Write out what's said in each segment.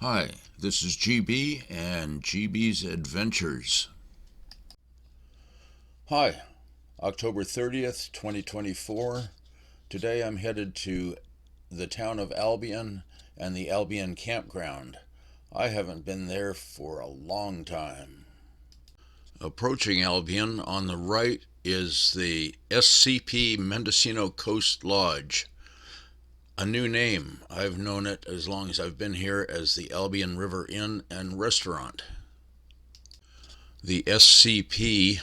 Hi, this is GB and GB's Adventures. Hi, October 30th, 2024. Today I'm headed to the town of Albion and the Albion campground. I haven't been there for a long time. Approaching Albion, on the right is the SCP Mendocino Coast Lodge. A new name. I've known it as long as I've been here as the Albion River Inn and Restaurant. The SCP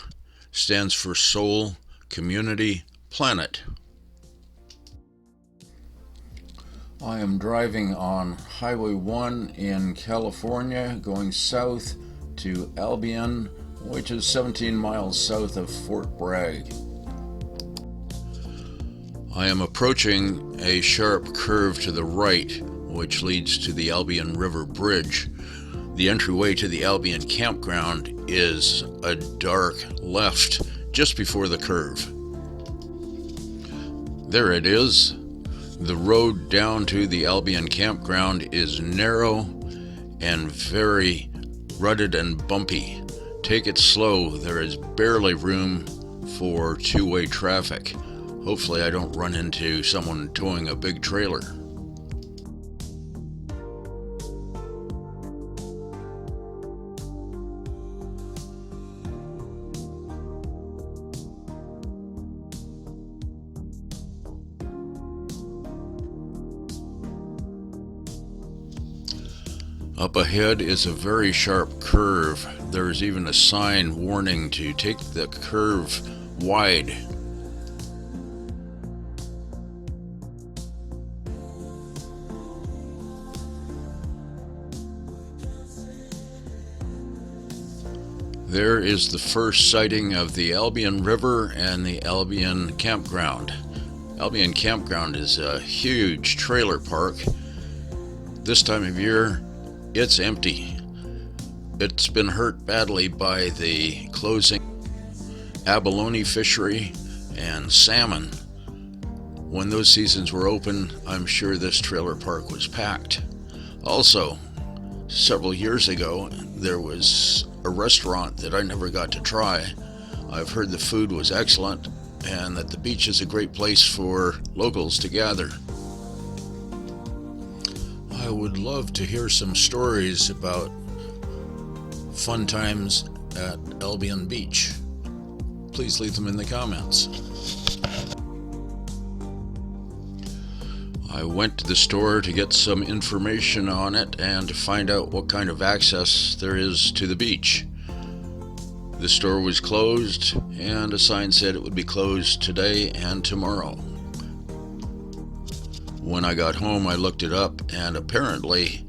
stands for Soul, Community, Planet. I am driving on Highway 1 in California, going south to Albion, which is 17 miles south of Fort Bragg. I am approaching a sharp curve to the right, which leads to the Albion River Bridge. The entryway to the Albion campground is a dark left just before the curve. There it is. The road down to the Albion campground is narrow and very rutted and bumpy. Take it slow. There is barely room for two-way traffic. Hopefully I don't run into someone towing a big trailer. Up ahead is a very sharp curve. There is even a sign warning to take the curve wide. There is the first sighting of the Albion River and the Albion campground. Albion campground is a huge trailer park. This time of year, it's empty. It's been hurt badly by the closing abalone fishery and salmon. When those seasons were open, I'm sure this trailer park was packed. Also, several years ago, there was a restaurant that I never got to try. I've heard the food was excellent and that the beach is a great place for locals to gather. I would love to hear some stories about fun times at Albion Beach. Please leave them in the comments. I went to the store to get some information on it and to find out what kind of access there is to the beach. The store was closed and a sign said it would be closed today and tomorrow. When I got home, I looked it up, and apparently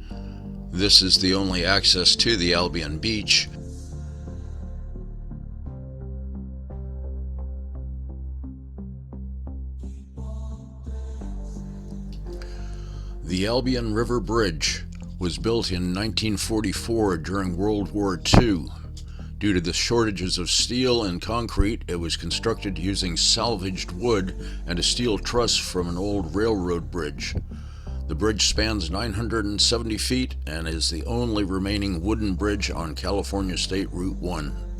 this is the only access to the Albion Beach. The Albion River Bridge was built in 1944 during World War II. Due to the shortages of steel and concrete, it was constructed using salvaged wood and a steel truss from an old railroad bridge. The bridge spans 970 feet and is the only remaining wooden bridge on California State Route 1.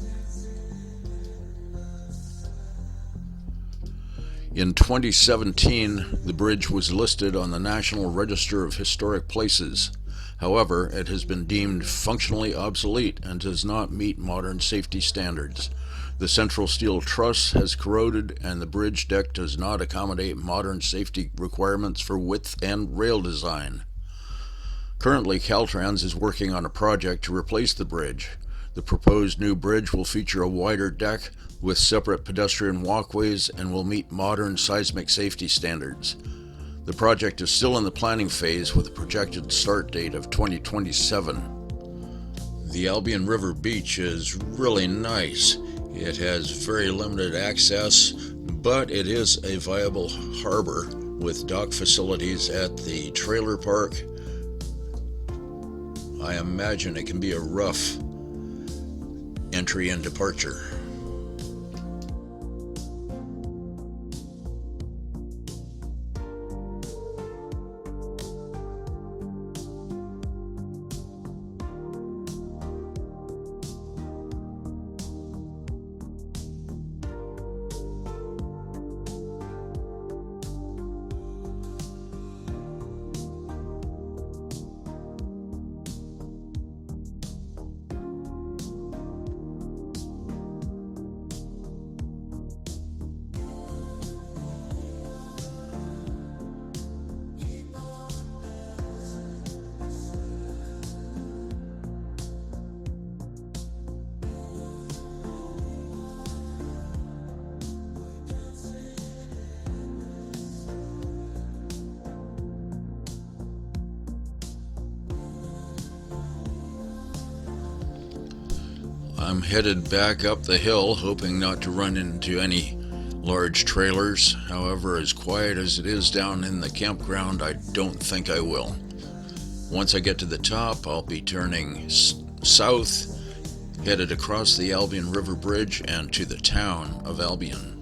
In 2017, the bridge was listed on the National Register of Historic Places. However, it has been deemed functionally obsolete and does not meet modern safety standards. The central steel truss has corroded and the bridge deck does not accommodate modern safety requirements for width and rail design. Currently, Caltrans is working on a project to replace the bridge. The proposed new bridge will feature a wider deck with separate pedestrian walkways and will meet modern seismic safety standards. The project is still in the planning phase with a projected start date of 2027. The Albion River Beach is really nice. It has very limited access, but it is a viable harbor with dock facilities at the trailer park. I imagine it can be a rough entry and departure. I'm headed back up the hill, hoping not to run into any large trailers. However, as quiet as it is down in the campground, I don't think I will. Once I get to the top, I'll be turning south, headed across the Albion River Bridge and to the town of Albion.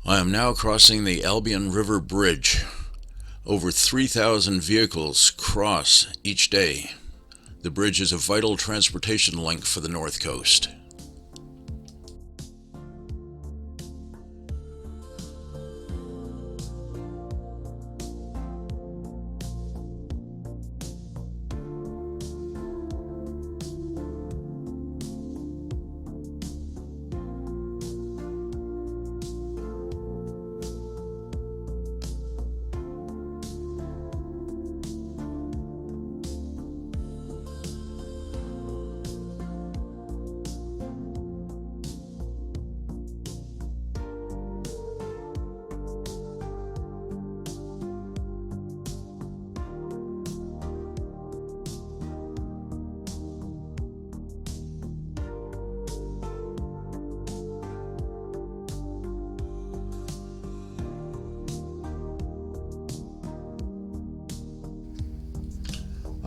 I am now crossing the Albion River Bridge. Over 3,000 vehicles cross each day. The bridge is a vital transportation link for the North Coast.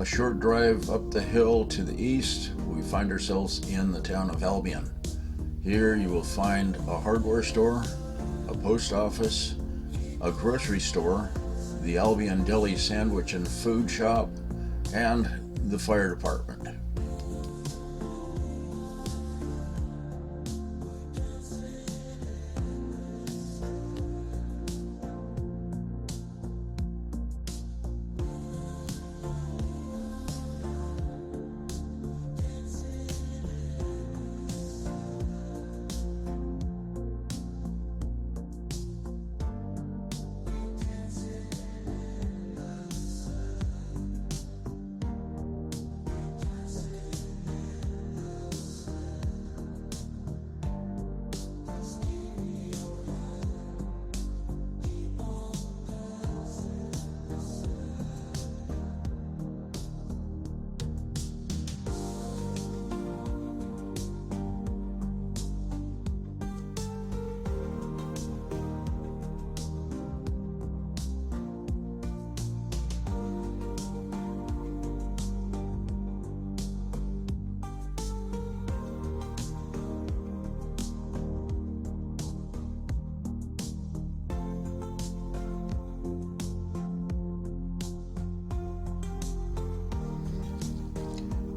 A short drive up the hill to the east, we find ourselves in the town of Albion. Here you will find a hardware store, a post office, a grocery store, the Albion Deli Sandwich and Food Shop, and the fire department.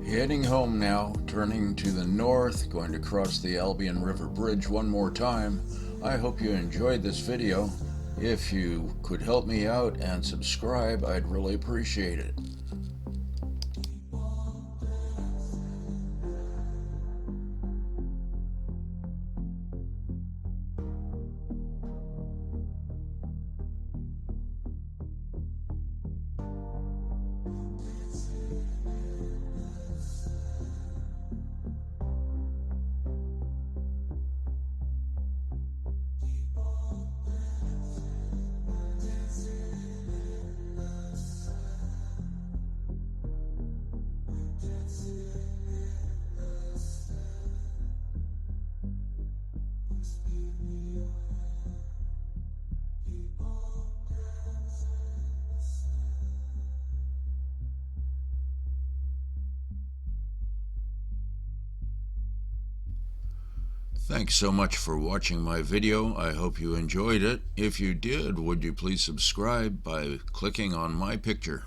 Heading home now, turning to the north, going to cross the Albion River Bridge one more time. I hope you enjoyed this video. If you could help me out and subscribe, I'd really appreciate it. Thanks so much for watching my video. I hope you enjoyed it. If you did, would you please subscribe by clicking on my picture?